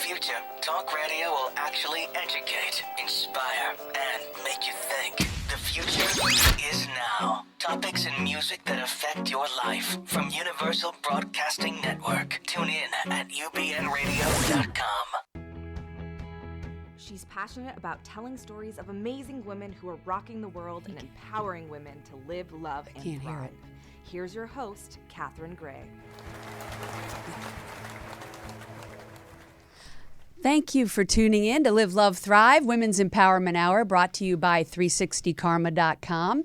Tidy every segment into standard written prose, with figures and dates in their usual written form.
future, talk radio will actually educate, inspire, and make you think. The future is now. Topics and music that affect your life from Universal Broadcasting Network. Tune in at ubnradio.com. She's passionate about telling stories of amazing women who are rocking the world and empowering women to live, love, and thrive. Here's your host, Catherine Gray. Thank you for tuning in to Live, Love, Thrive, Women's Empowerment Hour, brought to you by 360karma.com.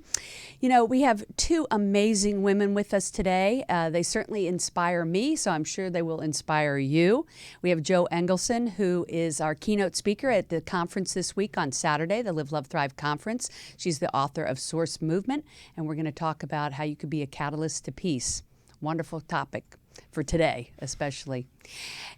You know, we have two amazing women with us today. They certainly inspire me, so I'm sure they will inspire you. We have Jo Englesson, who is our keynote speaker at the conference this week on Saturday, the Live, Love, Thrive conference. She's the author of Source Movement, and we're going to talk about how you could be a catalyst to peace. Wonderful topic for today, especially.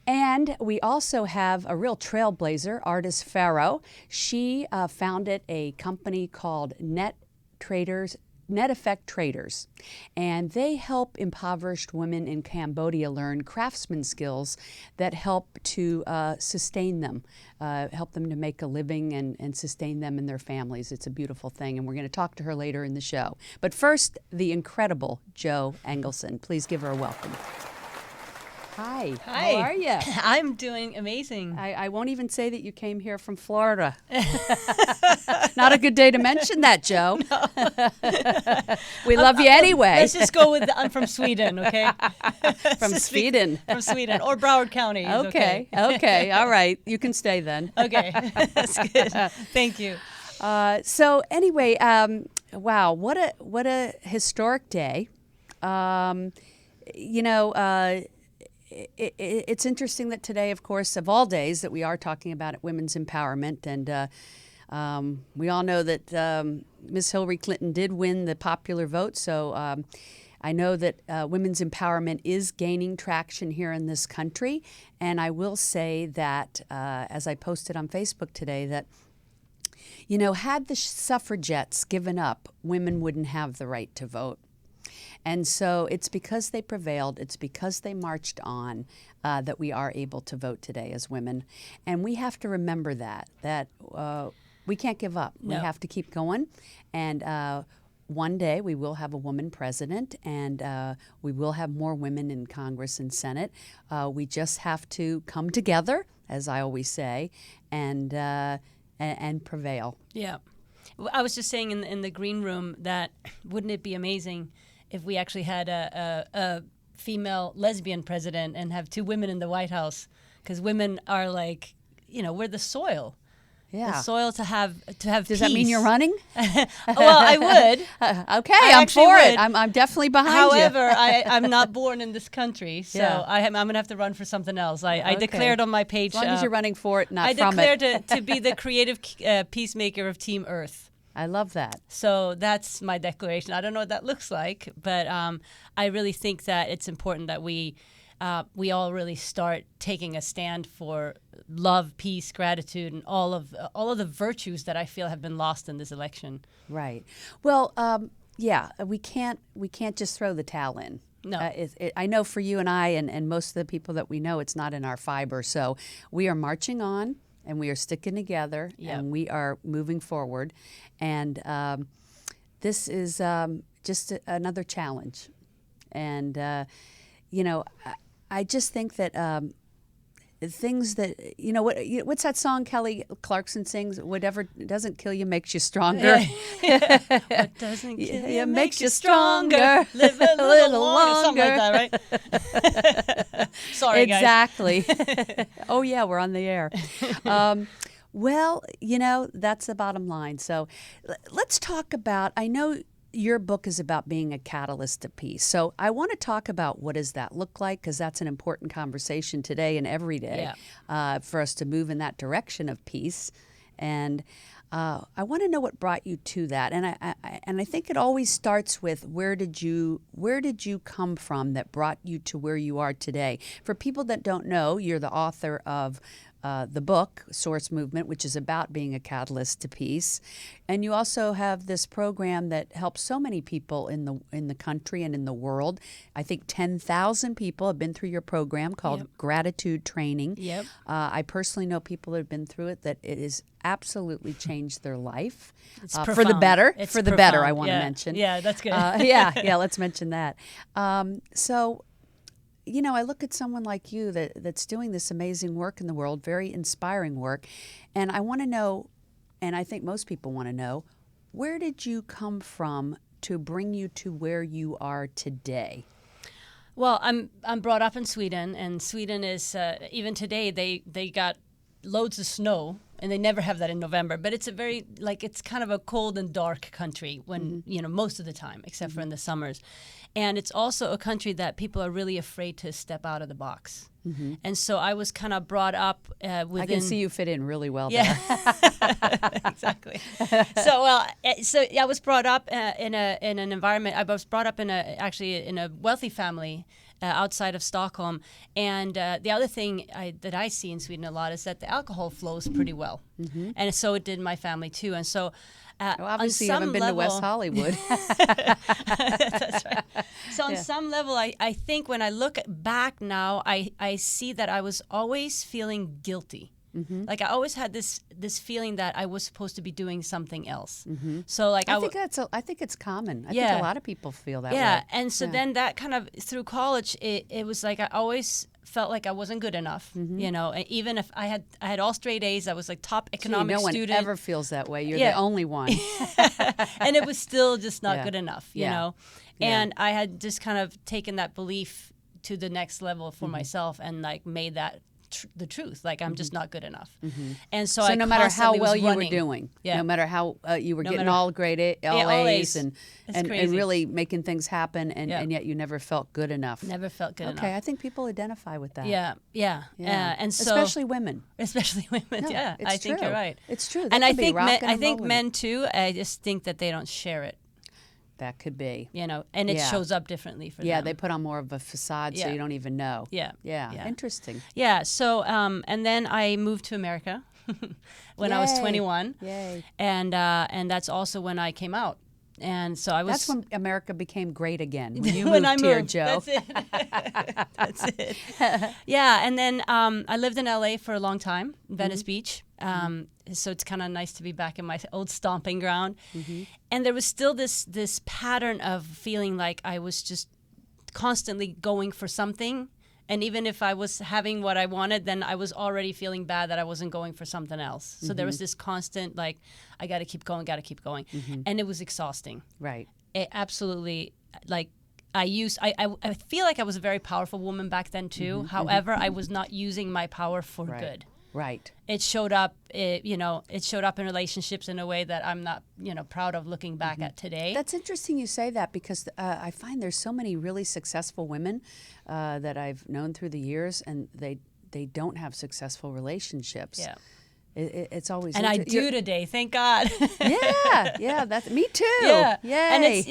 And we also have a real trailblazer, Ardice Farrow. She founded a company called Net Effect Traders, and they help impoverished women in Cambodia learn craftsman skills that help to sustain them, help them to make a living and sustain them and their families. It's a beautiful thing, and we're going to talk to her later in the show. But first, the incredible Jo Englesson. Please give her a welcome. Hi. How are you? I'm doing amazing. I won't even say that you came here from Florida. Not a good day to mention that, Jo. No. We love you anyway. Let's just go with I'm from Sweden, okay? From Sweden. From Sweden, or Broward County. Okay. All right. You can stay then. Okay. That's good. Thank you. So anyway, wow, what a historic day. It's interesting that today, of course, of all days, that we are talking about women's empowerment. And we all know that Miss Hillary Clinton did win the popular vote. So I know that women's empowerment is gaining traction here in this country. And I will say that, as I posted on Facebook today, that, you know, had the suffragettes given up, women wouldn't have the right to vote. And so it's because they prevailed, it's because they marched on that we are able to vote today as women. And we have to remember that we can't give up. No. We have to keep going. And one day we will have a woman president, and we will have more women in Congress and Senate. We just have to come together, as I always say, and prevail. Yeah. I was just saying in the green room that wouldn't it be amazing if we actually had a female lesbian president and have two women in the White House, because women are like, you know, we're the soil. Yeah. The soil to have Does peace. that mean you're running? Well, I would. Okay, I'm for it. I'm definitely behind However, you. I'm not born in this country, so Yeah. I'm going to have to run for something else. I declared on my page. As long as you're running for it, not I from declared it. to be the creative peacemaker of Team Earth. I love that. So that's my declaration. I don't know what that looks like, but I really think that it's important that we all really start taking a stand for love, peace, gratitude, and all of the virtues that I feel have been lost in this election. Right. Well, yeah, we can't just throw the towel in. No. I know for you and I and most of the people that we know, it's not in our fiber. So we are marching on. And we are sticking together, Yep. and we are moving forward. And this is just another challenge. And, I just think that things that, you know, what's that song Kelly Clarkson sings? Whatever doesn't kill you makes you stronger. What doesn't kill you makes you stronger. Live a little longer. Something like that, right? Sorry, guys. Exactly. Oh, yeah, we're on the air. Well, you know, that's the bottom line. So let's talk about, I know your book is about being a catalyst to peace. So I want to talk about what does that look like, because that's an important conversation today and every day for us to move in that direction of peace. And I want to know what brought you to that. And I think it always starts with where did you come from that brought you to where you are today? For people that don't know, you're the author of the book, Source Movement, which is about being a catalyst to peace. And you also have this program that helps so many people in the country and in the world. I think 10,000 people have been through your program called Gratitude Training. Yep. I personally know people that have been through it that it has absolutely changed their life It's for the profound. better. It's For the better, I profound. want to Yeah. mention. Yeah, that's good. Yeah, let's mention that. So, you know, I look at someone like you that's doing this amazing work in the world, very inspiring work, and I want to know, and I think most people want to know, where did you come from to bring you to where you are today? Well, I'm brought up in Sweden, and Sweden is even today they got loads of snow, and they never have that in November. But it's a very it's kind of a cold and dark country when most of the time, except for in the summers. And it's also a country that people are really afraid to step out of the box. And so I was kind of brought up within. I can see you fit in really well Yeah, there. exactly. So I was brought up in an environment. I was brought up in a wealthy family outside of Stockholm. And the other thing that I see in Sweden a lot is that the alcohol flows pretty well, and so it did my family too. And so. Well, obviously, you haven't been to West Hollywood. That's right. So on some level, I think when I look back now, I see that I was always feeling guilty. Like I always had this feeling that I was supposed to be doing something else. So like I think it's common. I think a lot of people feel that way. Yeah, and so then that kind of through college, it was like I always felt like I wasn't good enough. You know, and even if I had all straight A's, I was like top economics student. No one ever feels that way. You're the only one. And it was still just not good enough, you know. Yeah. And I had just kind of taken that belief to the next level for myself and like made that the truth. Like I'm just not good enough. And so I no matter how constantly well was you were running. doing, Yeah. no matter how you were getting matter- all grade all all A's A's. and It's crazy. really making things happen, and yet you never felt good enough. Never felt good enough. Okay, I think people identify with that. Yeah. And so especially women. Especially women. No, Yeah, it's I think true. you're right. It's true. That And could I be think rocking and rolling. men too. I just think that they don't share it. That could be. You know, and it shows up differently for them. Yeah, they put on more of a facade, so Yeah. you don't even know. Yeah. Yeah. Interesting. Yeah. So, and then I moved to America when I was Yay. 21. Yay. And that's also when I came out. And so I was. That's when America became great again. When you when moved I here, moved. Joe. That's it. That's it. Yeah. And then I lived in LA for a long time, Venice Beach. So it's kind of nice to be back in my old stomping ground. And there was still this pattern of feeling like I was just constantly going for something. And even if I was having what I wanted, then I was already feeling bad that I wasn't going for something else. So there was this constant, like, I got to keep going. And it was exhausting. Right. It absolutely, like, I feel like I was a very powerful woman back then too. However, I was not using my power for good. Right. It showed up, it showed up in relationships in a way that I'm not, proud of looking back at today. That's interesting you say that, because I find there's so many really successful women that I've known through the years, and they don't have successful relationships. Yeah. It's always And I do today, thank God. Yeah, that's me too. Yeah. Yay.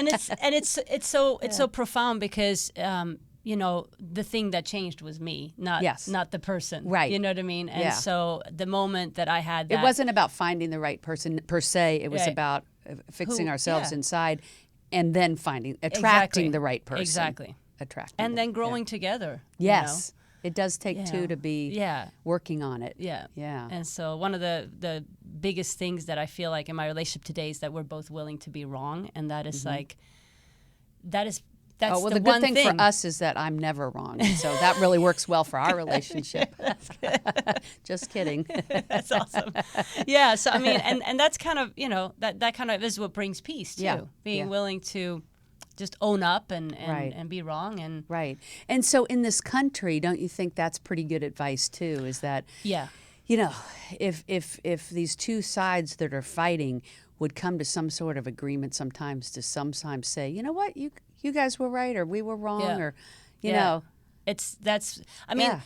And it's so profound because the thing that changed was me, not the person. Right. You know what I mean? And so the moment that I had that, It wasn't about finding the right person per se. It was Right. about fixing ourselves yeah. inside, and then attracting Exactly. the right person. Exactly. Attracting. and them. then growing together. Yes. It does take two to be Yeah. working on it. Yeah. Yeah. And so one of the biggest things that I feel like in my relationship today is that we're both willing to be wrong, and that is that's well, the the one good thing for us is that I'm never wrong. So that really works well for our relationship. Just kidding. That's awesome. Yeah. So I mean, and that's kind of that kind of is what brings peace too. Yeah. Being willing to just own up and Right. and be wrong and Right. And so in this country, don't you think that's pretty good advice too? Is that yeah. if these two sides that are fighting would come to some sort of agreement sometimes to sometimes say, you know what, you guys were right, or we were wrong, Yeah. or you Yeah. know. It's I mean. Yeah.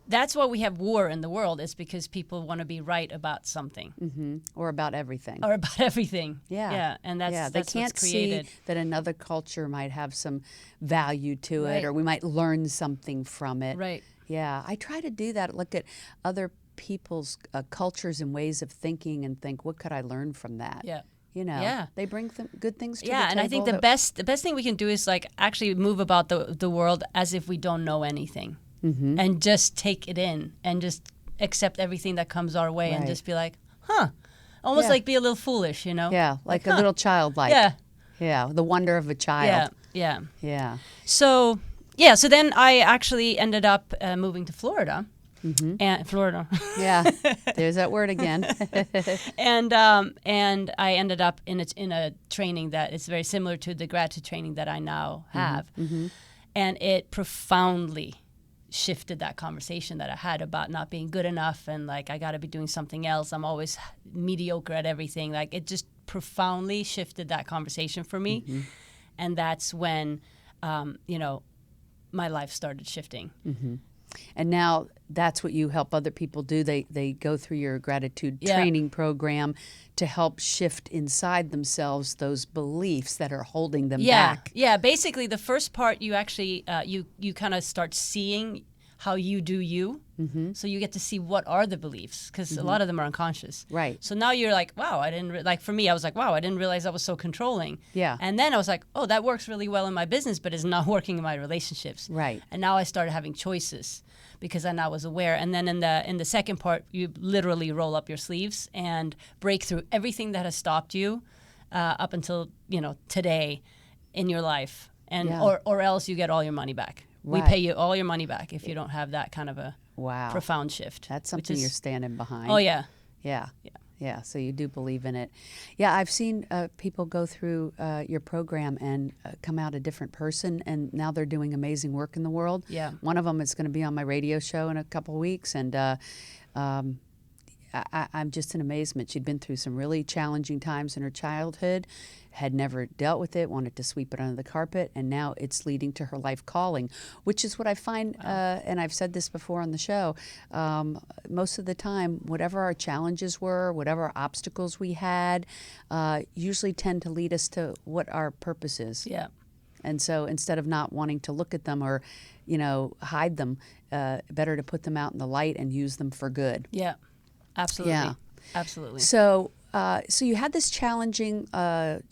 that's why we have war in the world, is because people want to be right about something. Or about everything. Or about everything. Yeah. Yeah. And that's they what's can't created. see that another culture might have some value to Right. it, or we might learn something from it. Right. Yeah, I try to do that. Look at other people's cultures and ways of thinking and think, what could I learn from that? Yeah. You know, Yeah. they bring good things to the Yeah, table. and I think the best thing we can do is like actually move about the world as if we don't know anything, and just take it in and just accept everything that comes our way, and Right. just be like, almost Yeah. like be a little foolish, you know? Yeah, like a little childlike. Yeah, Yeah, the wonder of a yeah, child. yeah. Yeah. So then I actually ended up moving to Florida, and Florida. Yeah, there's that word again. and I ended up in a training that is very similar to the gratitude training that I now have, and it profoundly shifted that conversation that I had about not being good enough and like I got to be doing something else. I'm always mediocre at everything. Like it just profoundly shifted that conversation for me, and that's when my life started shifting. And now that's what you help other people do. They go through your gratitude training program to help shift inside themselves those beliefs that are holding them back. Yeah, basically the first part you actually you kind of start seeing how you do you. So you get to see what are the beliefs, because a lot of them are unconscious. Right. So now you're like, wow, like for me, I was like, wow, I didn't realize I was so controlling. Yeah. And then I was like, oh, that works really well in my business, but it's not working in my relationships. Right. And now I started having choices because I now was aware. And then in the second part, you literally roll up your sleeves and break through everything that has stopped you up until today in your life, and or else you get all your money back. Right. We pay you all your money back if you don't have that kind of a profound shift. That's something you're standing behind. Oh, yeah. Yeah. Yeah. So you do believe in it. Yeah. I've seen people go through your program and come out a different person, and now they're doing amazing work in the world. Yeah. One of them is going to be on my radio show in a couple of weeks, and I'm just in amazement. She'd been through some really challenging times in her childhood, had never dealt with it, wanted to sweep it under the carpet, and now it's leading to her life calling, which is what I find, and I've said this before on the show, most of the time, whatever our challenges were, whatever obstacles we had, usually tend to lead us to what our purpose is. Yeah. And so instead of not wanting to look at them or, hide them, better to put them out in the light and use them for good. Yeah. Absolutely. Yeah. Absolutely. So you had this challenging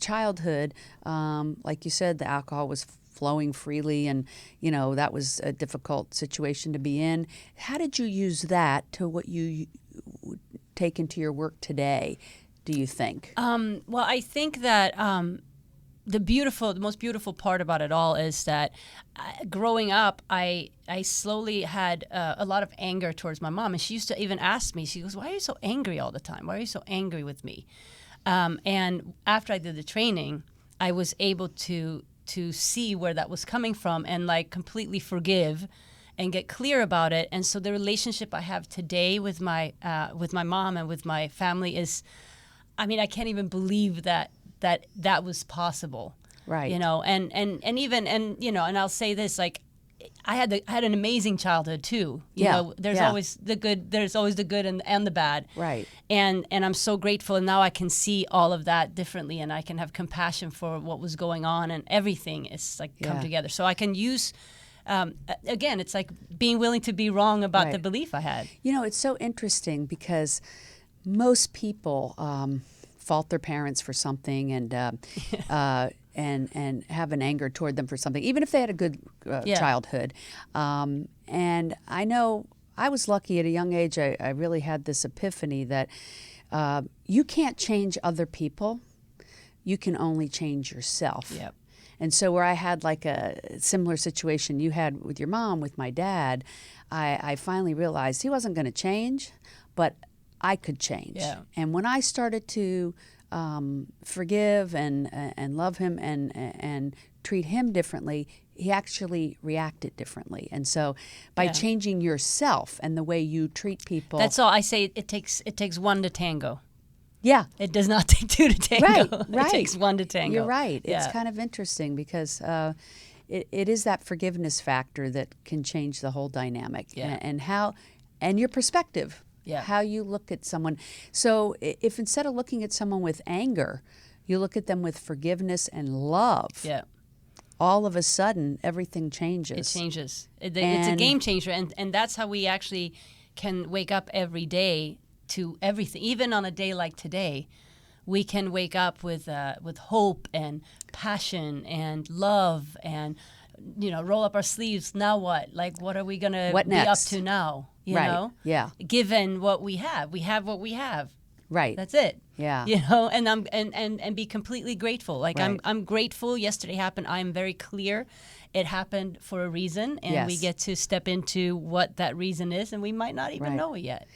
childhood. Like you said, the alcohol was flowing freely, and that was a difficult situation to be in. How did you use that to what you take into your work today, do you think? Well, I think that the most beautiful part about it all is that growing up, I slowly had a lot of anger towards my mom, and she used to even ask me. She goes, "Why are you so angry all the time? Why are you so angry with me?" And after I did the training, I was able to see where that was coming from and like completely forgive and get clear about it. And so the relationship I have today with my mom and with my family is, I mean, I can't even believe that was possible. Right. And I'll say this, like, I had an amazing childhood too. There's always the good, and the bad. Right. And I'm so grateful, and now I can see all of that differently, and I can have compassion for what was going on, and everything is like come together. So I can use again, it's like being willing to be wrong about the belief I had. It's so interesting because most people fault their parents for something and have an anger toward them for something, even if they had a good childhood. And I know I was lucky at a young age. I really had this epiphany that you can't change other people. You can only change yourself. Yep. And so where I had like a similar situation you had with your mom, with my dad, I finally realized he wasn't going to change, but I could change. Yeah. And when I started to forgive and love him and treat him differently, he actually reacted differently. And so by changing yourself and the way you treat people. That's all I say. It takes one to tango. Yeah. It does not take two to tango. Right. It takes one to tango. You're right. Yeah. It's kind of interesting because it is that forgiveness factor that can change the whole dynamic. Yeah. And your perspective. Yeah. How you look at someone. So if instead of looking at someone with anger, you look at them with forgiveness and love, Yeah. all of a sudden everything changes. It changes. It's a game changer, and that's how we actually can wake up every day to everything. Even on a day like today, we can wake up with hope and passion and love, and roll up our sleeves. Now what? Like, what are we gonna What be up next? to now? You Right. know? Yeah. Given what we have what we have. Right. That's it. Yeah. And be completely grateful. Like Right. I'm grateful yesterday happened. I'm very clear it happened for a reason, and we Yes. get to step into what that reason is, and we might not even Right. know it yet.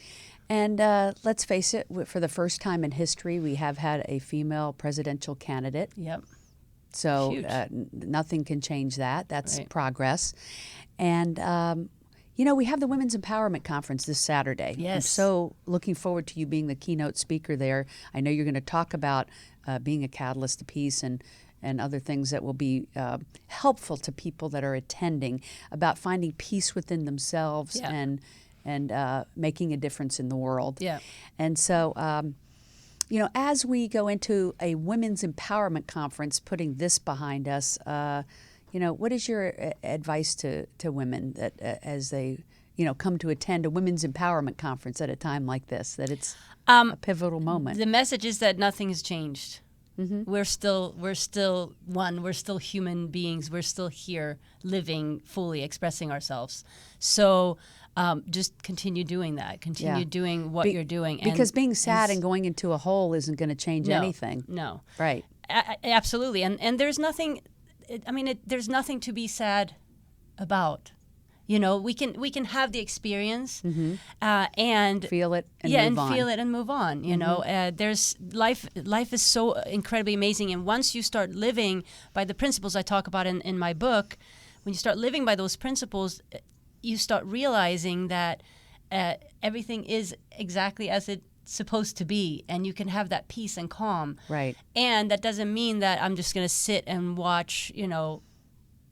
And let's face it, for the first time in history, we have had a female presidential candidate. Yep. So Huge. nothing can change that. That's Right. progress. And, we have the Women's Empowerment Conference this Saturday. I'm Yes. so looking forward to you being the keynote speaker there. I know you're going to talk about being a catalyst to peace and other things that will be helpful to people that are attending, about finding peace within themselves Yeah. and making a difference in the world. Yeah. And so, as we go into a women's empowerment conference, putting this behind us, what is your advice to women that as they, come to attend a women's empowerment conference at a time like this, that it's a pivotal moment? The message is that nothing has changed. Mm-hmm. We're still one. We're still human beings. We're still here, living fully, expressing ourselves. So just continue doing that. Continue doing what you're doing. Because being sad and going into a hole isn't going to change anything. No. Right. Absolutely. And there's nothing. There's nothing to be sad about. We can have the experience and Feel it and move on. feel it and move on. There's life is so incredibly amazing, and once you start living by the principles I talk about in my book, when you start living by those principles, you start realizing that everything is exactly as it's supposed to be, and you can have that peace and calm. Right. And that doesn't mean that I'm just going to sit and watch,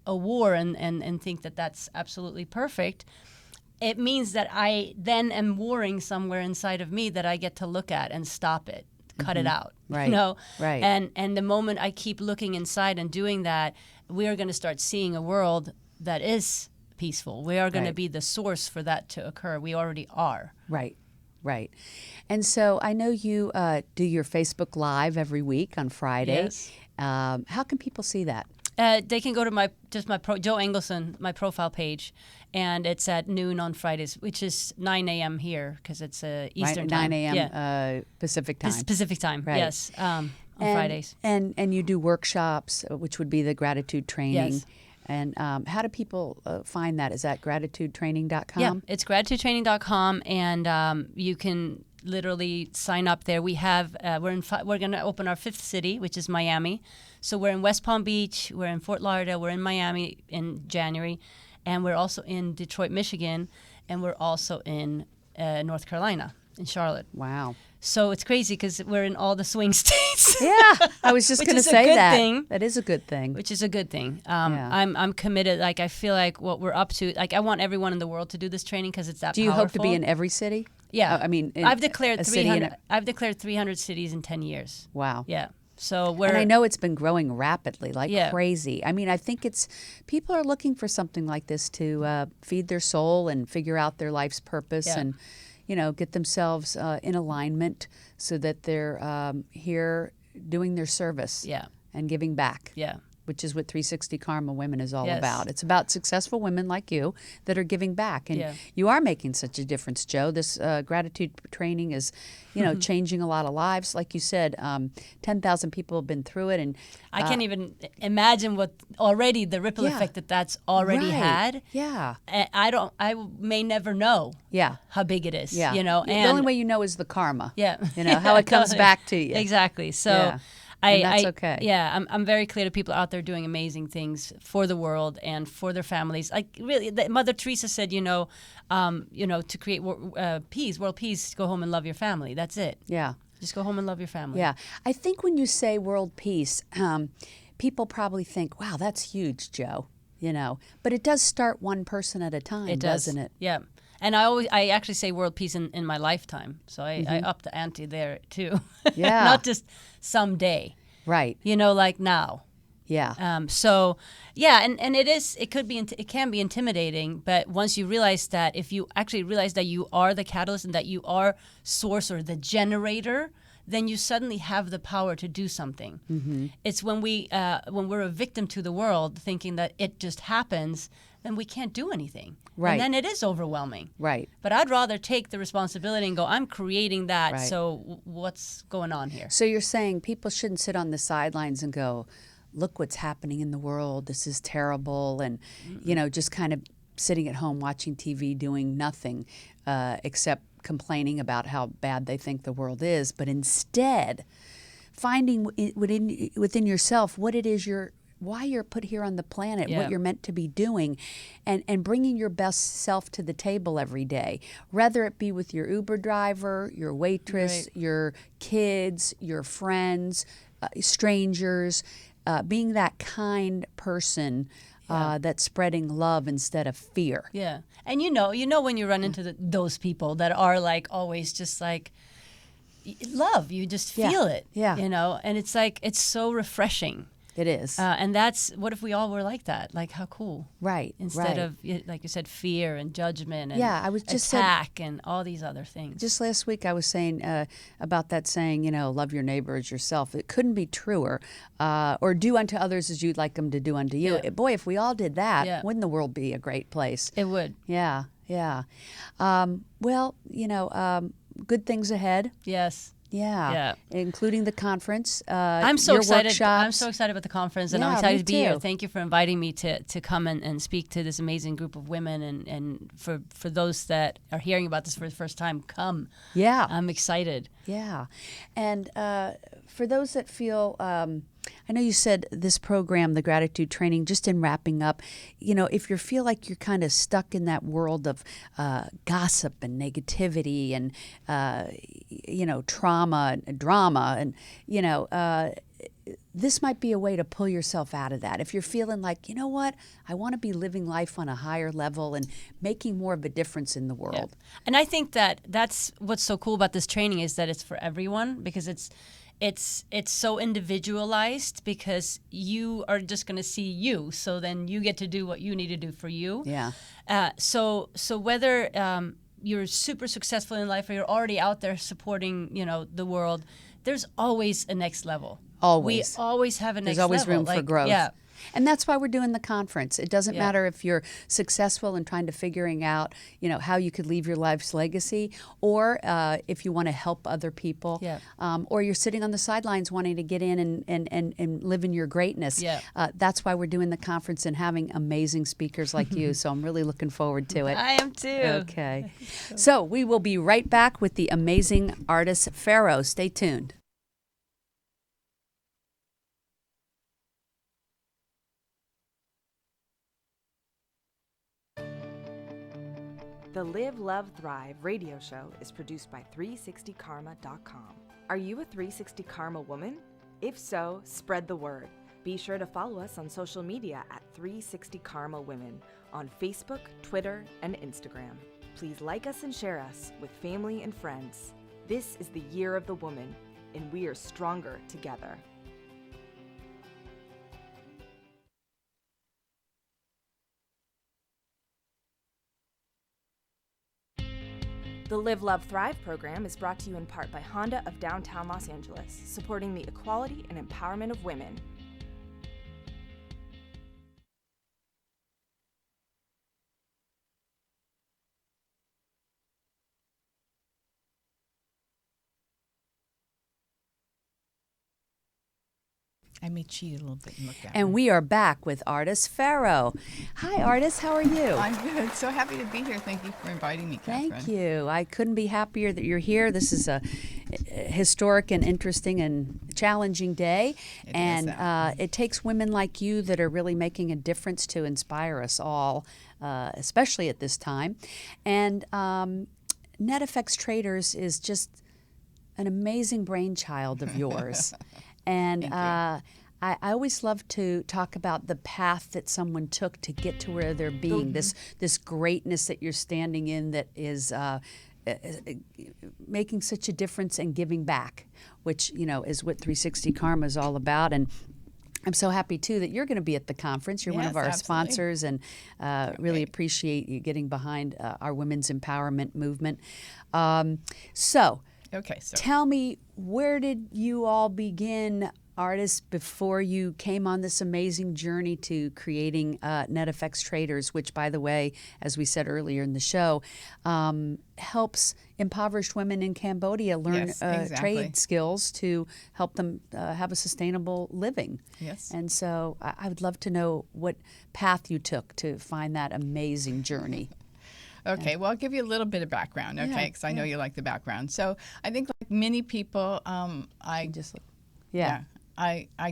a war and think that that's absolutely perfect. It means that I then am warring somewhere inside of me that I get to look at and stop it, cut it out. Right. Right. And the moment I keep looking inside and doing that, we are going to start seeing a world that is peaceful. We are going to be the source for that to occur. We already are. Right. Right. And so I know you do your Facebook Live every week on Friday. Yes. How can people see that? They can go to my Joe Englesson, my profile page, and it's at noon on Fridays, which is 9 a.m. here because it's Eastern time. 9 a.m. Yeah. Pacific time. Pacific time, Right. yes, on Fridays. And you do workshops, which would be the gratitude training. Yes. And how do people find that? Is that gratitudetraining.com? Yeah, it's gratitudetraining.com, and you can literally sign up there. We have we're going to open our fifth city, which is Miami. So we're in West Palm Beach, we're in Fort Lauderdale, we're in Miami in January, and we're also in Detroit, Michigan, and we're also in North Carolina, in Charlotte. Wow. So it's crazy because we're in all the swing states. Yeah, I was just Which going to is a say good that. thing. That is a good thing. Which is a good thing. Yeah. I'm committed. Like, I feel like what we're up to, like, I want everyone in the world to do this training because it's that Do you powerful. hope to be in every city? Yeah. I mean, I've declared a city 300. I've declared 300 cities in 10 years. Wow. Yeah. So we're. And I know it's been growing rapidly, like Yeah. crazy. I mean, I think people are looking for something like this to feed their soul and figure out their life's purpose Yeah. and, get themselves in alignment so that they're here doing their service Yeah. and giving back. Yeah. Which is what 360 Karma Women is all Yes. about. It's about successful women like you that are giving back. And Yeah. you are making such a difference, Joe. This gratitude training is, changing a lot of lives. Like you said, 10,000 people have been through it. And I can't even imagine what already the ripple Yeah. effect that's already Right. had. Yeah. I may never know Yeah. how big it is. Yeah. And the only way you know is the karma. Yeah. How it comes Totally. back to you. Exactly. So Yeah. And that's okay. Yeah, I'm very clear to people out there doing amazing things for the world and for their families. Like, really, Mother Teresa said, to create peace, world peace, go home and love your family. That's it. Yeah. Just go home and love your family. Yeah. I think when you say world peace, people probably think, wow, that's huge, Joe. you know. But it does start one person at a time, It does. doesn't it? Yeah. And I actually say world peace in my lifetime. So I up the ante there too. Yeah. Not just someday. Right. You know, like now. Yeah. So yeah, and it can be intimidating, but once you realize that, if you actually realize that you are the catalyst and that you are source or the generator, then you suddenly have the power to do something. Mm-hmm. It's when we're a victim to the world, thinking that it just happens, then we can't do anything. Right. And then it is overwhelming. Right. But I'd rather take the responsibility and go, I'm creating that, Right. so what's going on here? So you're saying people shouldn't sit on the sidelines and go, look what's happening in the world, this is terrible, and, you know, just kind of sitting at home watching TV doing nothing except complaining about how bad they think the world is, but instead finding within yourself what it is why you're put here on the planet, Yeah. what you're meant to be doing, and bringing your best self to the table every day, whether it be with your Uber driver, your waitress, Right. your kids, your friends, strangers, being that kind person that's spreading love instead of fear. Yeah. And you know when you run into those people that are like always just like love, you just feel it. Yeah. You know, and it's like, it's so refreshing. It is. And that's, what if we all were like that? Like, how cool. Right. Instead right. of, like you said, fear and judgment and Yeah, I was just said- attack and all these other things. Just last week I was saying about that saying, you know, love your neighbor as yourself. It couldn't be truer. Or do unto others as you'd like them to do unto you. Yeah. Boy, if we all did that, Yeah. wouldn't the world be a great place? It would. Yeah, yeah. Well, you know, good things ahead. Yes. Yeah. Yeah. Including the conference. I'm so your excited. Workshops. I'm so excited about the conference, and Yeah, I'm excited me to be here. too. Thank you for inviting me to come and speak to this amazing group of women, and for those that are hearing about this for the first time, come. Yeah. I'm excited. Yeah. And for those that feel, I know you said this program, the gratitude training, just in wrapping up, you know, if you feel like you're kind of stuck in that world of gossip and negativity and, you know, trauma and drama and, you know, this might be a way to pull yourself out of that. If you're feeling like, you know what, I want to be living life on a higher level and making more of a difference in the world. Yeah. And I think that's what's so cool about this training, is that it's for everyone, because it's so individualized, because you are just going to see you, so then you get to do what you need to do for you. Yeah. So whether you're super successful in life or you're already out there supporting, you know, the world, there's always a next level. Always. We always have a next There's always level. room for Like, growth. Yeah. And that's why we're doing the conference. It doesn't Yeah. matter if you're successful in trying to figuring out, you know, how you could leave your life's legacy, or if you want to help other people, Yeah. or you're sitting on the sidelines wanting to get in and live in your greatness. Yeah. That's why we're doing the conference and having amazing speakers like you. So I'm really looking forward to it. I am too. Okay. So we will be right back with the amazing Ardice Farrow. Stay tuned. The Live, Love, Thrive radio show is produced by 360karma.com. Are you a 360 Karma woman? If so, spread the word. Be sure to follow us on social media at 360 Karma Women on Facebook, Twitter, and Instagram. Please like us and share us with family and friends. This is the year of the woman, and we are stronger together. The Live, Love, Thrive program is brought to you in part by Honda of downtown Los Angeles, supporting the equality and empowerment of women. I may cheat a little bit and look at And we are back with Ardice Farrow. Hi, Ardice. How are you? I'm good. So happy to be here. Thank you for inviting me, Catherine. Thank you. I couldn't be happier that you're here. This is a historic and interesting and challenging day. It and is it takes women like you that are really making a difference to inspire us all, especially at this time. And NetFX Traders is just an amazing brainchild of yours. And I always love to talk about the path that someone took to get to where they're being, this greatness that you're standing in that is making such a difference and giving back, which, is what 360 Karma is all about. And I'm so happy, too, that you're going to be at the conference. You're one of our absolutely. sponsors, and really appreciate you getting behind our women's empowerment movement. So tell me, where did you all begin, Ardice, before you came on this amazing journey to creating NetFX Traders, which, by the way, as we said earlier in the show, helps impoverished women in Cambodia learn trade skills to help them have a sustainable living. Yes. And so I would love to know what path you took to find that amazing journey. Okay, well, I'll give you a little bit of background, okay, because I know you like the background. So I think like many people, I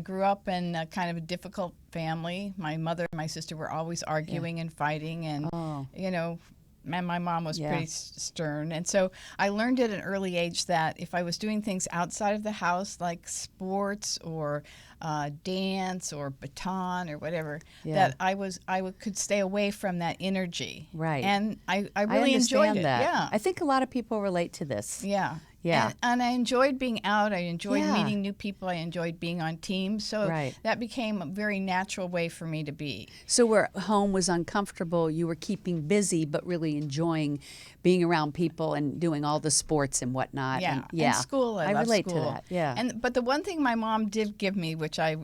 grew up in a kind of a difficult family. My mother and my sister were always arguing and fighting, and my mom was pretty stern. And so I learned at an early age that if I was doing things outside of the house, like sports or dance or baton or whatever, that I could stay away from that energy. Right. And I really enjoyed it. That. Yeah. I think a lot of people relate to this. Yeah. Yeah. And I enjoyed being out. I enjoyed meeting new people. I enjoyed being on teams. So that became a very natural way for me to be. So where home was uncomfortable, you were keeping busy but really enjoying being around people and doing all the sports and whatnot. Yeah. And school. I love relate school. to that. Yeah. But the one thing my mom did give me, which I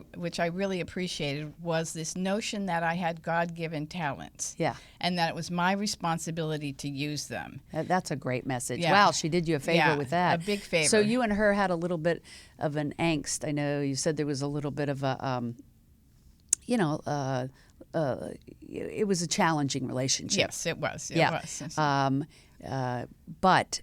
really appreciated, was this notion that I had God-given talents. Yeah. And that it was my responsibility to use them. That's a great message. Yeah. Wow, she did you a favor with that. A big favor. So you and her had a little bit of an angst. I know you said there was a little bit of a, it was a challenging relationship. Yes, it was. It was. But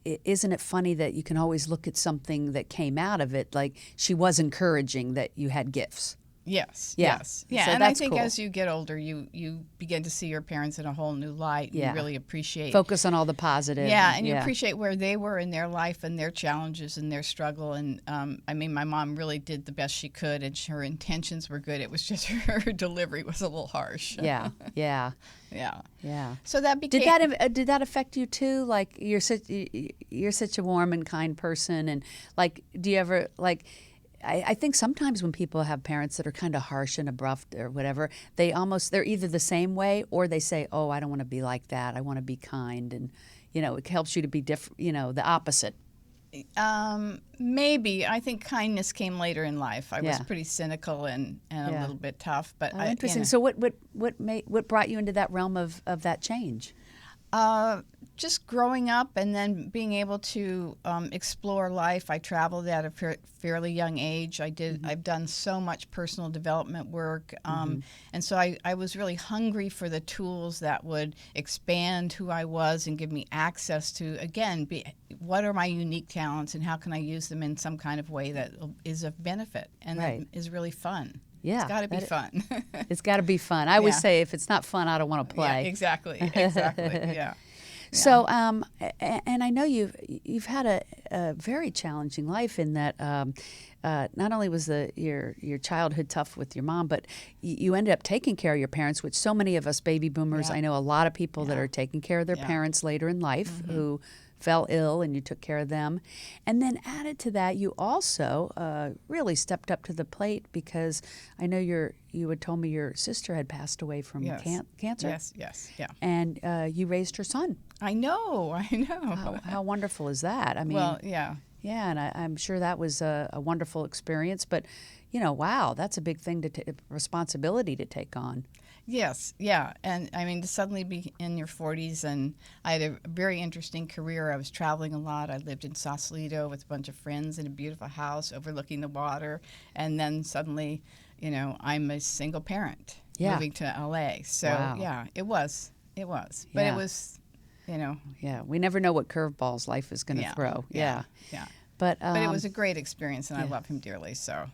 isn't it funny that you can always look at something that came out of it, like she was encouraging that you had gifts? Yes. Yeah. Yes. So Yeah. And I that's think cool. as you get older, you begin to see your parents in a whole new light. And you really appreciate. Focus on all the positive. Yeah, and you appreciate where they were in their life and their challenges and their struggle. And I mean, my mom really did the best she could, and her intentions were good. It was just her delivery was a little harsh. Yeah. Yeah. Yeah. Yeah. So that became. Did that affect you too? Like you're such a warm and kind person, and like, do you ever like? I think sometimes when people have parents that are kind of harsh and abrupt or whatever, they're either the same way or they say, "Oh, I don't want to be like that. I want to be kind," and it helps you to be different. The opposite. Maybe. I think kindness came later in life. I was pretty cynical and a little bit tough, but interesting. So what brought you into that realm of that change? Just growing up and then being able to explore life. I traveled at a fairly young age. I've done so much personal development work, and so I was really hungry for the tools that would expand who I was and give me access to, again, what are my unique talents and how can I use them in some kind of way that is of benefit and that is really fun. Yeah, it's got to be fun. It's got to be fun. I always say, if it's not fun, I don't want to play. Yeah, exactly. Yeah. So, and I know you've had a very challenging life in that not only was your childhood tough with your mom, but you ended up taking care of your parents, which so many of us baby boomers, I know a lot of people that are taking care of their parents later in life who fell ill, and you took care of them. And then added to that, you also really stepped up to the plate, because I know you had told me your sister had passed away from cancer. Yes, yeah. And you raised her son. I know. How wonderful is that? I mean, well, yeah. Yeah, and I'm sure that was a wonderful experience. But, wow, that's a big thing responsibility to take on. Yes, yeah. And I mean, to suddenly be in your 40s, and I had a very interesting career. I was traveling a lot. I lived in Sausalito with a bunch of friends in a beautiful house overlooking the water. And then suddenly, I'm a single parent moving to LA. So, yeah, it was. But it was, Yeah, we never know what curveballs life is going to throw. Yeah. But it was a great experience, and I love him dearly. So,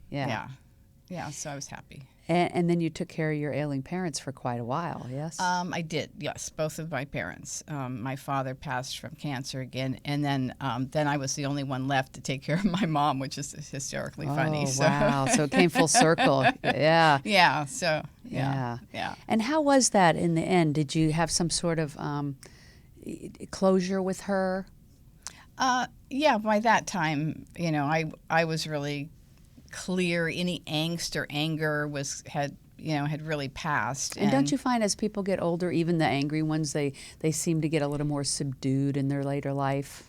yeah, so I was happy. And then you took care of your ailing parents for quite a while, yes? I did, yes, both of my parents. My father passed from cancer again, and then I was the only one left to take care of my mom, which is hysterically funny. Oh, wow. So it came full circle. Yeah. Yeah, so, yeah. And how was that in the end? Did you have some sort of closure with her? Yeah, by that time, I was really clear. Any angst or anger had really passed. And don't you find as people get older, even the angry ones, they seem to get a little more subdued in their later life?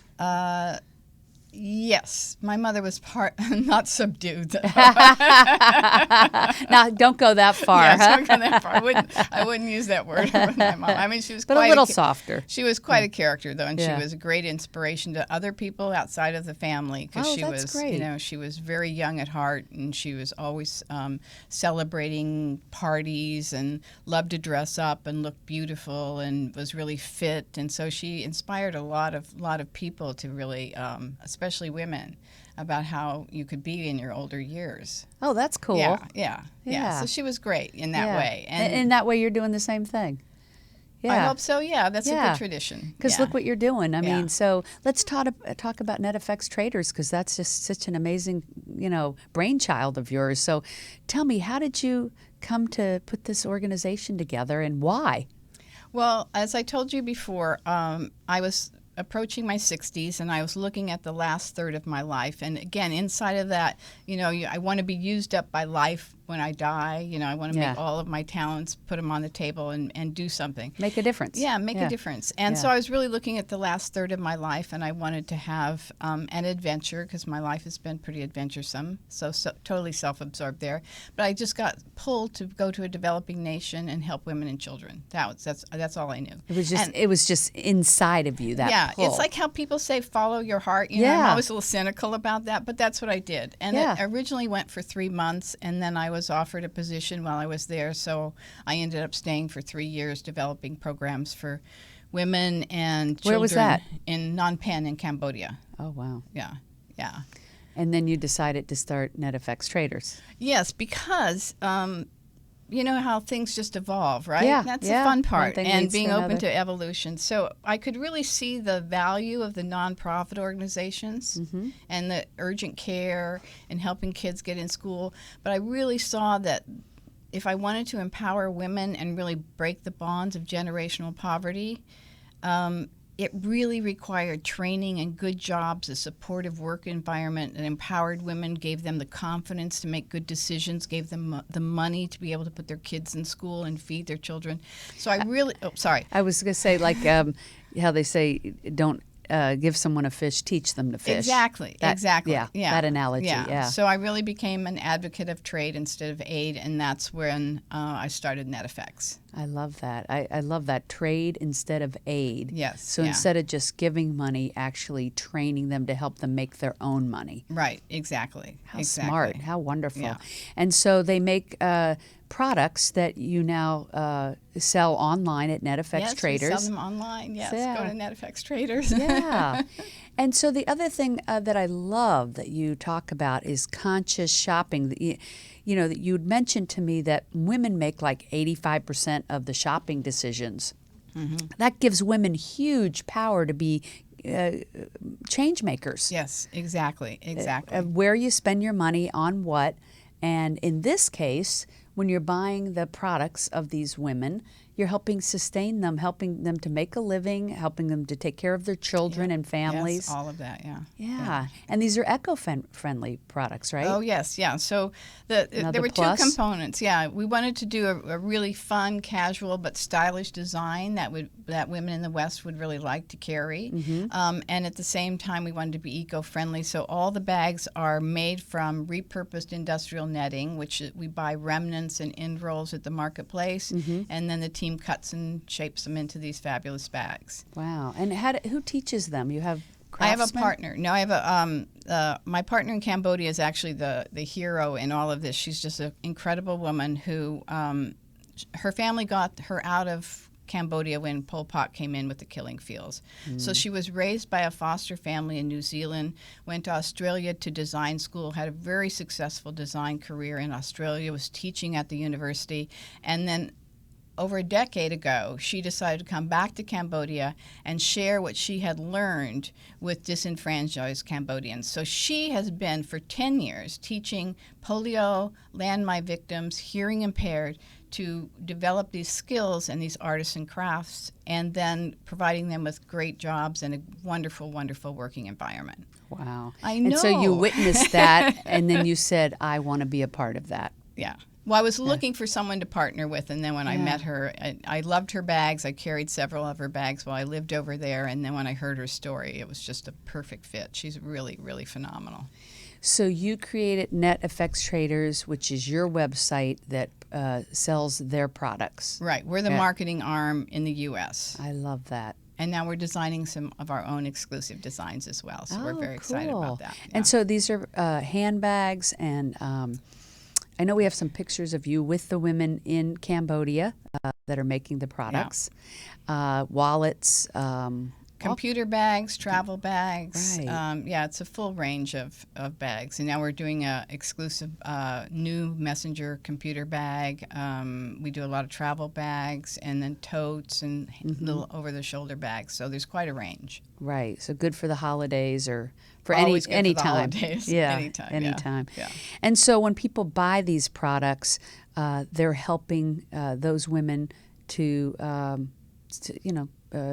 Yes, my mother was not subdued. Now, don't go that far. Yes, huh? don't go that far. I wouldn't use that word with my mom. I mean, she was But quite a little softer. She was quite a character, though, and Yeah. she was a great inspiration to other people outside of the family because Oh, she that's was, great. she was very young at heart, and she was always celebrating parties and loved to dress up and look beautiful and was really fit, and so she inspired a lot of people to really, especially women, about how you could be in your older years. Oh, that's cool. Yeah. Yeah. So she was great in that way. And in that way, you're doing the same thing. Yeah. I hope so. Yeah, that's a Yeah. good tradition. Because Yeah. look what you're doing. I Yeah. mean, so let's talk about NetFX Traders, because that's just such an amazing, brainchild of yours. So tell me, how did you come to put this organization together, and why? Well, as I told you before, I was approaching my 60s, and I was looking at the last third of my life. And again, inside of that, I want to be used up by life when I die. I want to Yeah. make all of my talents, put them on the table, and do something. Make a difference. Yeah, make a difference. And Yeah. so I was really looking at the last third of my life, and I wanted to have an adventure because my life has been pretty adventuresome, so totally self-absorbed there. But I just got pulled to go to a developing nation and help women and children. That's all I knew. It was just inside of you, that Yeah, pull. it's like how people say follow your heart. I'm Yeah. always a little cynical about that, but that's what I did. And Yeah. it originally went for 3 months, and then I was offered a position while I was there, so I ended up staying for 3 years developing programs for women and children. Where was that? In Phnom Penh in Cambodia. Oh, wow. Yeah. And then you decided to start NetFX Traders. Yes, because you know how things just evolve, right? Yeah, That's yeah. the fun One part, thing and leads being to open another. to evolution. So I could really see the value of the nonprofit organizations Mm-hmm. and the urgent care and helping kids get in school. But I really saw that if I wanted to empower women and really break the bonds of generational poverty, it really required training and good jobs, a supportive work environment, and empowered women, gave them the confidence to make good decisions, gave them the money to be able to put their kids in school and feed their children. So I really, sorry. I was going to say, like how they say, don't give someone a fish, teach them to fish. Exactly. Yeah, that analogy, yeah. So I really became an advocate of trade instead of aid, and that's when I started NetFX. I love that. I love that. Trade instead of aid. Yes, So yeah. instead of just giving money, actually training them to help them make their own money. Right, exactly. How exactly. smart. How wonderful. Yeah. And so they make products that you now sell online at NetFX Yes, Traders. we sell them online. Yes, Yeah. go to NetFX Traders. Yeah. And so the other thing that I love that you talk about is conscious shopping. That you'd mentioned to me that women make like 85% of the shopping decisions. Mm-hmm. That gives women huge power to be change makers. Yes, exactly. Where you spend your money on what. And in this case, when you're buying the products of these women, you're helping sustain them, helping them to make a living, helping them to take care of their children and families. Yes, all of that, yeah. Yeah. And these are eco-friendly products, right? Oh, yes, yeah. So there were plus? two components. Yeah, we wanted to do a really fun, casual, but stylish design that women in the West would really like to carry. Mm-hmm. And at the same time, we wanted to be eco-friendly. So all the bags are made from repurposed industrial netting, which we buy remnants and end rolls at the marketplace. Mm-hmm. And then the team cuts and shapes them into these fabulous bags. Wow. And who teaches them? You have I have a craftsmen? partner. No, I have a my partner in Cambodia is actually the hero in all of this. She's just an incredible woman who her family got her out of Cambodia when Pol Pot came in with the killing fields. So she was raised by a foster family in New Zealand, went to Australia to design school, had a very successful design career in Australia, was teaching at the university, and then over a decade ago, she decided to come back to Cambodia and share what she had learned with disenfranchised Cambodians. So she has been for 10 years teaching polio, landmine victims, hearing impaired, to develop these skills and these artisan crafts, and then providing them with great jobs and a wonderful, wonderful working environment. Wow. I know. And so you witnessed that, and then you said, I want to be a part of that. Yeah. Well, I was looking for someone to partner with, and then when I met her, I loved her bags. I carried several of her bags while I lived over there, and then when I heard her story, it was just a perfect fit. She's really, really phenomenal. So you created Net Effects Traders, which is your website that sells their products. Right. We're the marketing arm in the U.S. I love that. And now we're designing some of our own exclusive designs as well, so we're very excited about that. And so these are handbags, and I know we have some pictures of you with the women in Cambodia that are making the products. Wallets. Computer bags, travel bags. Right. It's a full range of bags. And now we're doing a exclusive new messenger computer bag. We do a lot of travel bags, and then totes and little over-the-shoulder bags. So there's quite a range. Right. So good for the holidays or for Always good any for the time. holidays. Yeah. Anytime. Yeah. And so when people buy these products, they're helping those women to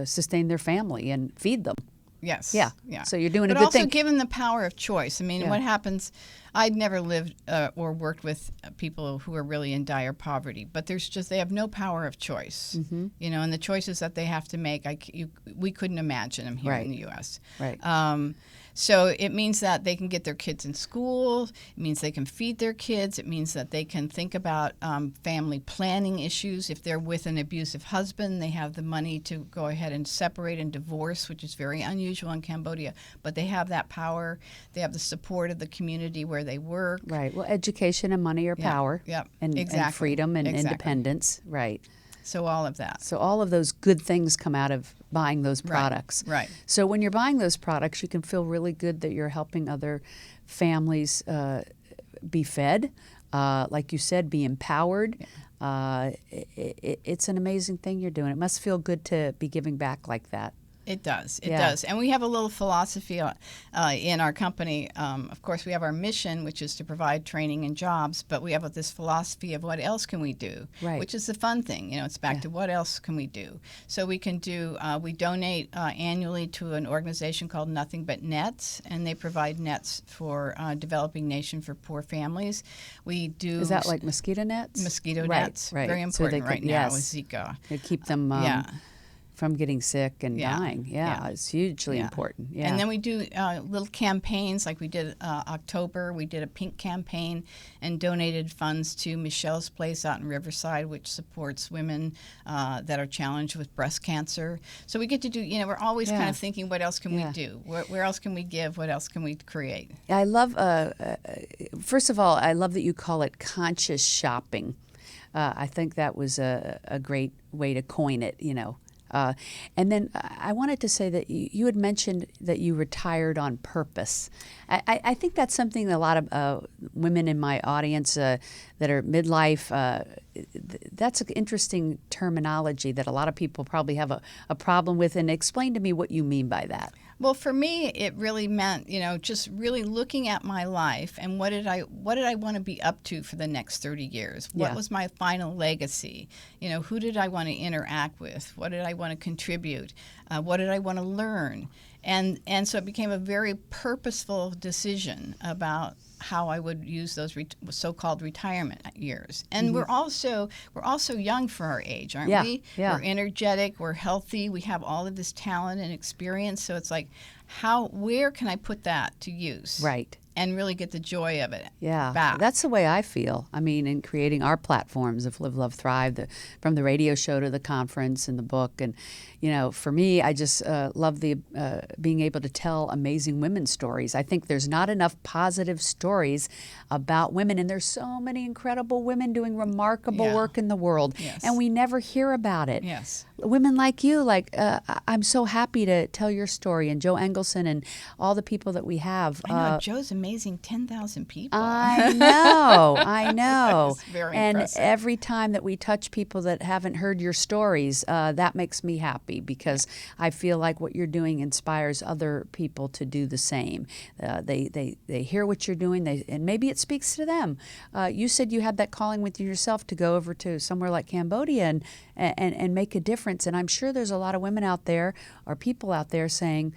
sustain their family and feed them. Yes. Yeah. So you're doing a but good also thing. give them the power of choice. I mean, what happens, I'd never lived or worked with people who are really in dire poverty, but they have no power of choice, and the choices that they have to make, we couldn't imagine them here in the U.S. Right. So it means that they can get their kids in school. It means they can feed their kids. It means that they can think about family planning issues. If they're with an abusive husband, they have the money to go ahead and separate and divorce, which is very unusual in Cambodia. But they have that power. They have the support of the community where they work. Right. Well, education and money are power. Yep. And freedom and independence. Right. So all of that. So all of those good things come out of buying those products. Right. So when you're buying those products, you can feel really good that you're helping other families be fed, like you said, be empowered. It's an amazing thing you're doing. It must feel good to be giving back like that. It does. It does. And we have a little philosophy in our company. Of course, we have our mission, which is to provide training and jobs, but we have this philosophy of what else can we do, which is the fun thing. It's back to what else can we do. So we can do, we donate annually to an organization called Nothing But Nets, and they provide nets for developing nation for poor families. We do. Is that like mosquito nets? Mosquito nets. Right. Very important so they could, now with Zika. They keep them from getting sick and dying. Yeah, it's hugely important. Yeah. And then we do little campaigns, like we did October. We did a pink campaign and donated funds to Michelle's Place out in Riverside, which supports women that are challenged with breast cancer. So we get to do, we're always kind of thinking, what else can we do? Where else can we give? What else can we create? I love, first of all, I love that you call it conscious shopping. I think that was a great way to coin it, and then I wanted to say that you had mentioned that you retired on purpose. I think that's something that a lot of women in my audience that are midlife, that's an interesting terminology that a lot of people probably have a problem with. And explain to me what you mean by that. Well, for me, it really meant, just really looking at my life and what did I want to be up to for the next 30 years? What was my final legacy? Who did I want to interact with? What did I want to contribute? What did I want to learn? And so it became a very purposeful decision about how I would use those so-called retirement years. And we're also young for our age, aren't we? Yeah. We're energetic, we're healthy, we have all of this talent and experience. So it's like, where can I put that to use? Right. and really get the joy of it Yeah, back. that's the way I feel. I mean, in creating our platforms of Live, Love, Thrive, from the radio show to the conference and the book. And, you know, for me, I just love the being able to tell amazing women's stories. I think there's not enough positive stories about women, and there's so many incredible women doing remarkable work in the world, Yes. and we never hear about it. Yes. Women like you, I'm so happy to tell your story, and Joe Englesson and all the people that we have. I know, Joe's amazing, 10,000 people. I know, I know. It's very and impressive. every time that we touch people that haven't heard your stories, that makes me happy, because I feel like what you're doing inspires other people to do the same. They hear what you're doing, and maybe it speaks to them. You said you had that calling with yourself to go over to somewhere like Cambodia and make a difference. And I'm sure there's a lot of women out there or people out there saying,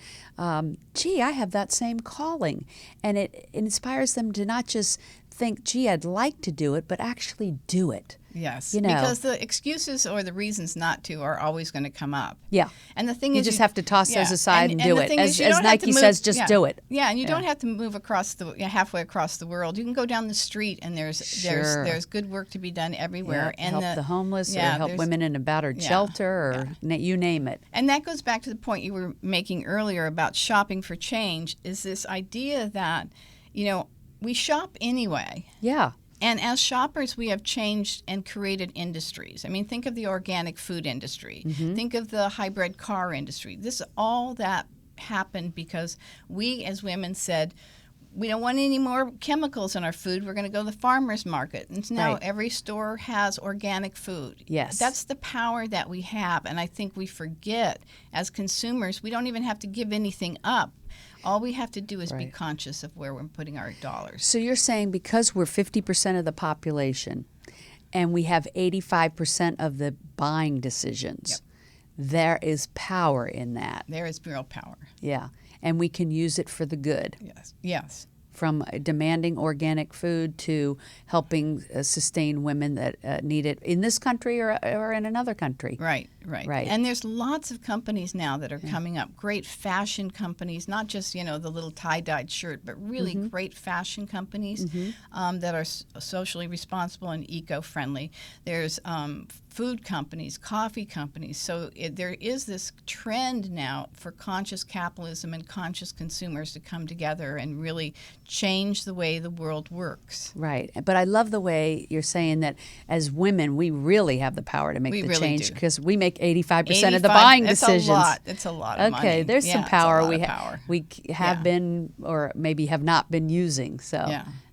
gee, I have that same calling. And it inspires them to not just think, gee, I'd like to do it, but actually do it. Yes, You know. because the excuses or the reasons not to are always going to come up. Yeah. And the thing You is, just have to toss those aside and do the it. thing As is, you don't have Nike to move- says, just do it. Yeah, and you don't have to move across halfway across the world. You can go down the street, and Sure. there's good work to be done everywhere. Yeah, and help the homeless, or help there's- women in a battered shelter, or you name it. And that goes back to the point you were making earlier about shopping for change. Is this idea that, we shop anyway. Yeah. And as shoppers, we have changed and created industries. I mean, think of the organic food industry. Think of the hybrid car industry. All that happened because we as women said, we don't want any more chemicals in our food. We're going to go to the farmer's market. And now Right. every store has organic food. Yes. That's the power that we have. And I think we forget as consumers, we don't even have to give anything up. All we have to do is be Right. conscious of where we're putting our dollars. So you're saying because we're 50% of the population and we have 85% of the buying decisions, there is power in that. There is real power. Yeah. And we can use it for the good. Yes. Yes. From demanding organic food to helping sustain women that need it in this country or in another country. Right. Right. And there's lots of companies now that are coming up, great fashion companies, not just, the little tie-dyed shirt, but really great fashion companies that are socially responsible and eco-friendly. There's food companies, coffee companies. So there is this trend now for conscious capitalism and conscious consumers to come together and really change the way the world works. Right. But I love the way you're saying that as women, we really have the power to make We the really change do. because we make 85% of the buying decisions. It's a lot of money. Okay, there's Yeah, some it's a power lot we of have power. have been or maybe have not been using. So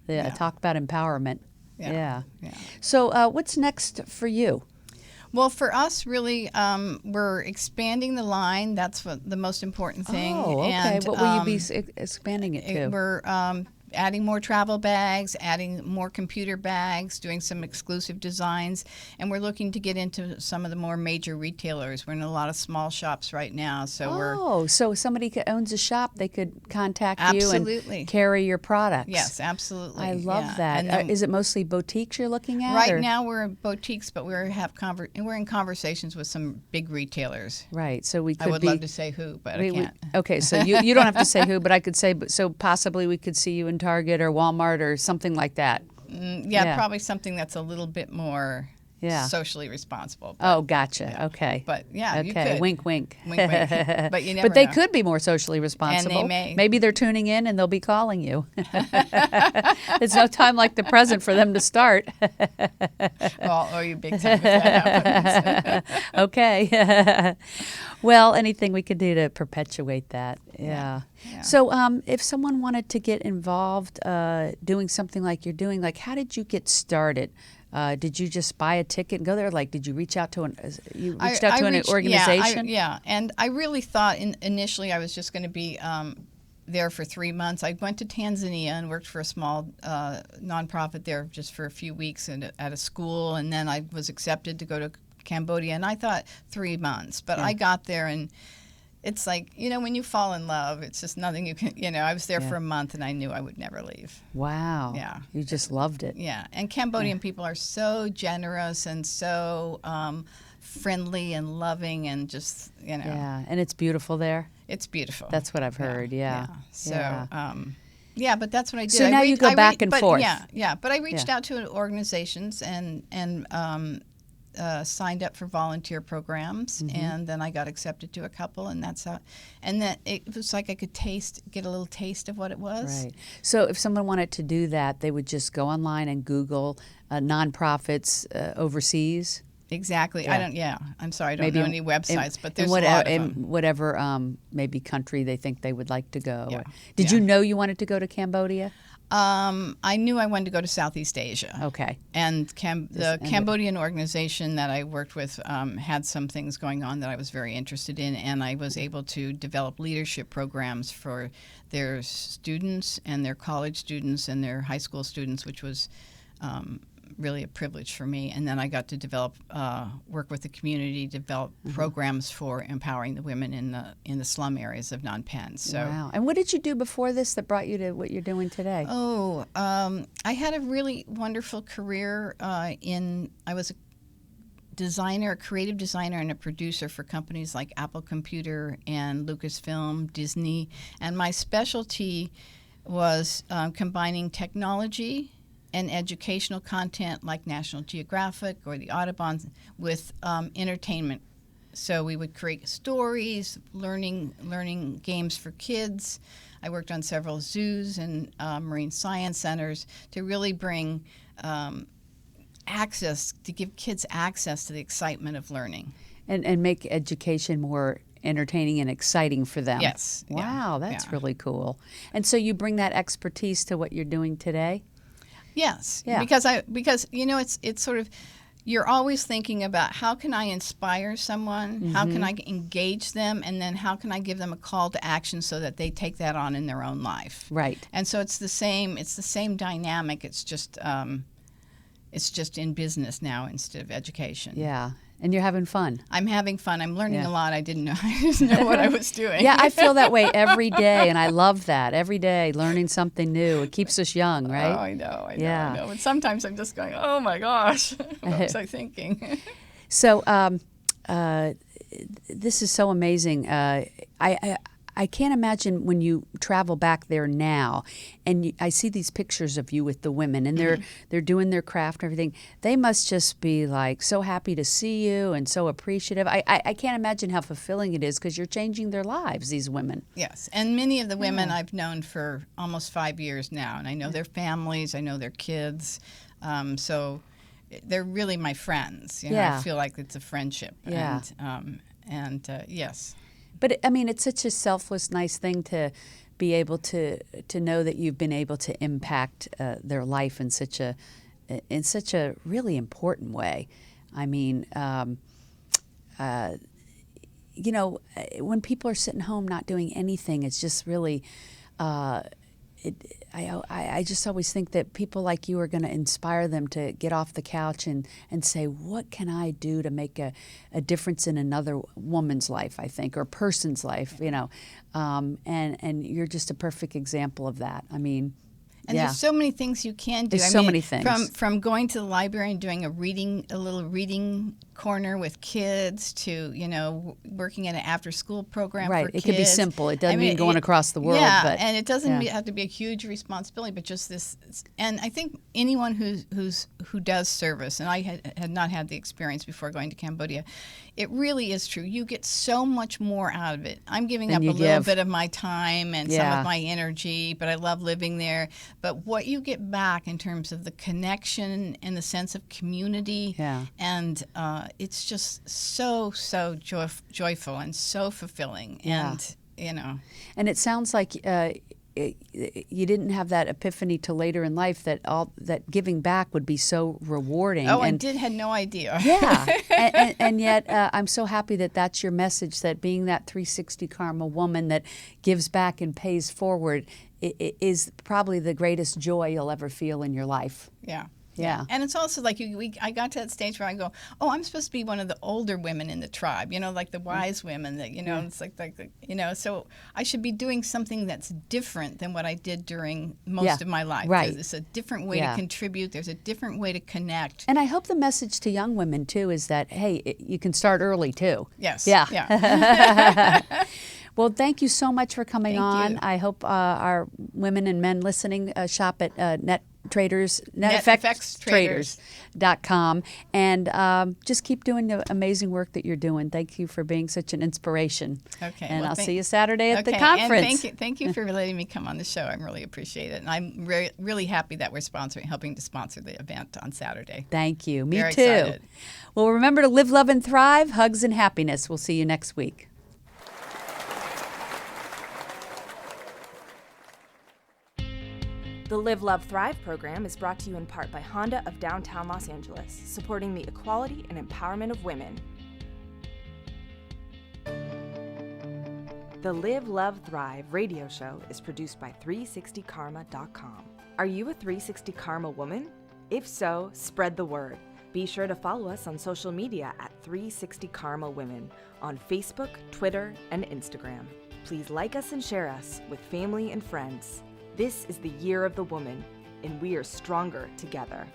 Yeah. talk about empowerment. Yeah. So what's next for you? Well, for us, really, we're expanding the line. That's what the most important thing. Oh, okay. And, What will you be expanding it to? We're adding more travel bags, adding more computer bags, doing some exclusive designs, and we're looking to get into some of the more major retailers. We're in a lot of small shops right now, so so somebody owns a shop, they could contact Absolutely. you and carry your products. yes, absolutely. I love yeah. that. And then Is it mostly boutiques you're looking at? right or- now we're in boutiques, but we're in conversations with some big retailers. Right. So we could I would be. love to say who, but I can't. Okay, so you don't have to say who, but I could say, so possibly we could see you in Target or Walmart or something like that. Yeah. Probably something that's a little bit more Yeah. socially responsible. Oh, gotcha. Okay. But yeah, you okay. could. Wink, wink. Wink, wink. But you never But they know. could be more socially responsible. may. Maybe they're tuning in and they'll be calling you. There's no time like the present for them to start. Well, or you big time if that happens. Okay. Well, anything we could do to perpetuate that. Yeah. Yeah. So if someone wanted to get involved doing something like you're doing, like how did you get started? Did you just buy a ticket and go there? Like, did you reach out to an organization? Yeah, and I really thought initially I was just going to be there for 3 months. I went to Tanzania and worked for a small nonprofit there just for a few weeks at a school, and then I was accepted to go to Cambodia, and I thought 3 months. But I got there, and it's like, when you fall in love, it's just nothing you can, I was there for a month, and I knew I would never leave. Wow. Yeah. You just loved it. Yeah, and Cambodian people are so generous and so friendly and loving and just, Yeah, and it's beautiful there. it's beautiful. That's what I've heard. Yeah. So, Yeah. Yeah, but that's what I did. So now you go back and forth. Yeah. But I reached out to organizations and signed up for volunteer programs, and then I got accepted to a couple, and that's how. And then it was like I could get a little taste of what it was. Right. So if someone wanted to do that, they would just go online and Google nonprofits overseas. Exactly. Yeah. I'm sorry, I don't know any websites, but there's in a lot of them. whatever maybe country they think they would like to go. Yeah. Did you know you wanted to go to Cambodia? I knew I wanted to go to Southeast Asia. Okay. And the Cambodian organization that I worked with had some things going on that I was very interested in, and I was able to develop leadership programs for their students and their college students and their high school students, which was really a privilege for me. And then I got to work with the community, develop programs for empowering the women in the slum areas of Phnom Penh. So, wow. And what did you do before this that brought you to what you're doing today? I had a really wonderful career I was a creative designer and a producer for companies like Apple Computer and Lucasfilm, Disney. And my specialty was combining technology and educational content like National Geographic or the Audubon with entertainment. So we would create stories, learning games for kids. I worked on several zoos and marine science centers to really bring to give kids access to the excitement of learning. And make education more entertaining and exciting for them. Yes. Wow, that's really cool. And so you bring that expertise to what you're doing today? Yes. Yeah. Because it's sort of, you're always thinking about how can I inspire someone, how can I engage them, and then how can I give them a call to action so that they take that on in their own life. Right. And so it's the same dynamic. It's just in business now instead of education. Yeah. And you're having fun. I'm having fun. I'm learning a lot. I didn't know what I was doing. Yeah, I feel that way every day, and I love that. Every day, learning something new. It keeps us young, right? Oh, I know. But sometimes I'm just going, oh my gosh, what was I thinking? So this is so amazing. I can't imagine when you travel back there now, and I see these pictures of you with the women, and they're doing their craft and everything. They must just be like so happy to see you and so appreciative. I can't imagine how fulfilling it is because you're changing their lives, these women. Yes, and many of the women I've known for almost 5 years now, and I know their families, I know their kids, so they're really my friends. I feel like it's a friendship. Yeah. And yes. But I mean, it's such a selfless, nice thing to be able to know that you've been able to impact their life in such a really important way. I mean, when people are sitting home not doing anything, it's just really. I just always think that people like you are going to inspire them to get off the couch and say, what can I do to make a difference in another woman's life, I think, or a person's life, and you're just a perfect example of that. I mean, and there's so many things you can do. There's so many things. From going to the library and doing a little reading corner with kids to, working at an after-school program for kids. Right, it could be simple. It doesn't mean going across the world. Yeah, but, and it doesn't have to be a huge responsibility, but just this. And I think anyone who does service, and I had not had the experience before going to Cambodia, it really is true. You get so much more out of it. I'm giving up a little bit of my time and some of my energy, but I love living there. But what you get back in terms of the connection and the sense of community, and it's just so joyful and so fulfilling, and And it sounds like you didn't have that epiphany till later in life that giving back would be so rewarding. Oh, and had no idea. Yeah, and yet I'm so happy that that's your message, that being that 360 Karma woman that gives back and pays forward is probably the greatest joy you'll ever feel in your life. Yeah. And it's also like I got to that stage where I go, oh, I'm supposed to be one of the older women in the tribe, like the wise women that, it's like so I should be doing something that's different than what I did during most of my life. Right. It's a different way to contribute. There's a different way to connect. And I hope the message to young women, too, is that, hey, you can start early, too. Yes. Yeah. Well, thank you so much for coming Thank on. you. I hope our women and men listening shop at NetEffectsTraders.com and just keep doing the amazing work that you're doing. Thank you for being such an inspiration. Okay. And well, I'll see you Saturday at the conference. And thank you for letting me come on the show. I really appreciate it. And I'm really happy that we're helping to sponsor the event on Saturday. Thank you. Me Very too. excited. Well, remember to live, love, and thrive. Hugs and happiness. We'll see you next week. The Live, Love, Thrive program is brought to you in part by Honda of downtown Los Angeles, supporting the equality and empowerment of women. The Live, Love, Thrive radio show is produced by 360karma.com. Are you a 360 Karma woman? If so, spread the word. Be sure to follow us on social media at 360 Karma Women on Facebook, Twitter, and Instagram. Please like us and share us with family and friends. This is the year of the woman, and we are stronger together.